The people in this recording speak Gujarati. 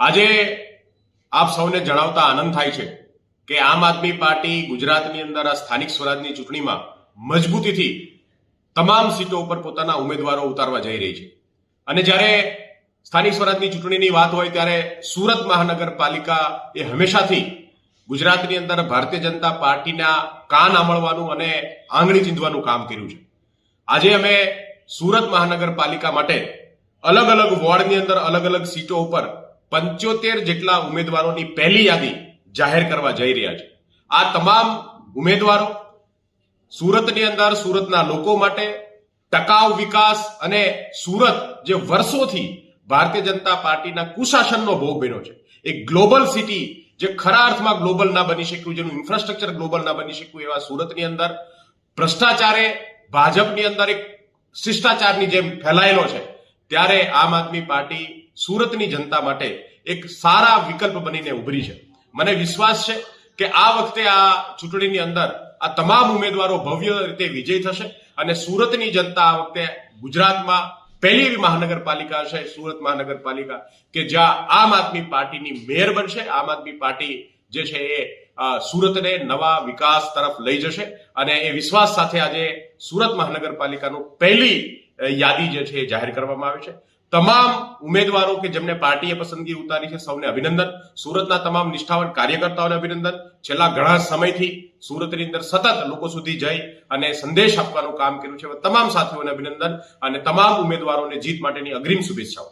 આજે આપ સૌને જણાવતા આનંદ થાય છે કે આમ આદમી પાર્ટી ગુજરાતની અંદર આ સ્થાનિક સ્વરાજની ચૂંટણીમાં મજબૂતીથી તમામ સીટો ઉપર પોતાના ઉમેદવારો ઉતારવા જઈ રહી છે. અને જ્યારે સ્થાનિક સ્વરાજની ચૂંટણીની વાત હોય ત્યારે સુરત મહાનગરપાલિકા એ હંમેશાથી ગુજરાતની અંદર ભારતીય જનતા પાર્ટીના કાન આંબળવાનું અને આંગળી ચીંધવાનું કામ કર્યું છે. આજે અમે સુરત મહાનગરપાલિકા માટે અલગ અલગ વોર્ડની અંદર અલગ અલગ સીટો ઉપર 75 જેટલા ઉમેદવારોની પહેલી યાદી જાહેર કરવા જઈ રહ્યા છે. આ તમામ ઉમેદવારો સુરતની અંદર સુરતના લોકો માટે ટકાઉ વિકાસ અને સુરત જે વર્ષોથી ભારતીય જનતા પાર્ટીના કુશાસનનો ભોગ બન્યો છે, એક ગ્લોબલ સિટી જે ખરા અર્થમાં ગ્લોબલ ના બની શક્યું, જેનું ઇન્ફ્રાસ્ટ્રક્ચર ગ્લોબલ ના બની શક્યું, એવા સુરતની અંદર ભ્રષ્ટાચારે ભાજપની અંદર એક શિષ્ટાચારની જેમ ફેલાયેલો છે. ત્યારે આમ આદમી પાર્ટી સુરતની જનતા માટે એક સારા વિકલ્પ બનીને ઉભરી છે. મને વિશ્વાસ છે કે આ વખતે આ ચૂંટણીની અંદર આ તમામ ઉમેદવારો ભવ્ય રીતે વિજય થશે અને સુરતની જનતા આ વખતે ગુજરાતમાં પહેલી એવી મહાનગરપાલિકા હશે, સુરત મહાનગરપાલિકા, કે જ્યાં આમ આદમી પાર્ટીની મેયર બનશે. આમ આદમી પાર્ટી જે છે એ સુરતને નવા વિકાસ તરફ લઈ જશે અને એ વિશ્વાસ સાથે આજે સુરત મહાનગરપાલિકાનું પહેલી યાદી જે છે એ જાહેર કરવામાં આવી છે. તમામ ઉમેદવારો કે જેમને પાર્ટીએ પસંદગી ઉતારી છે, સૌને અભિનંદન. સુરતના તમામ નિષ્ઠાવાન કાર્યકર્તાઓને અભિનંદન. છેલ્લા ઘણા સમયથી સુરતની અંદર સતત લોકો સુધી જઈ અને સંદેશ આપવાનું કામ કર્યું છે. તમામ સાથીઓને અભિનંદન અને તમામ ઉમેદવારોને જીત માટેની અગ્રિમ શુભેચ્છાઓ.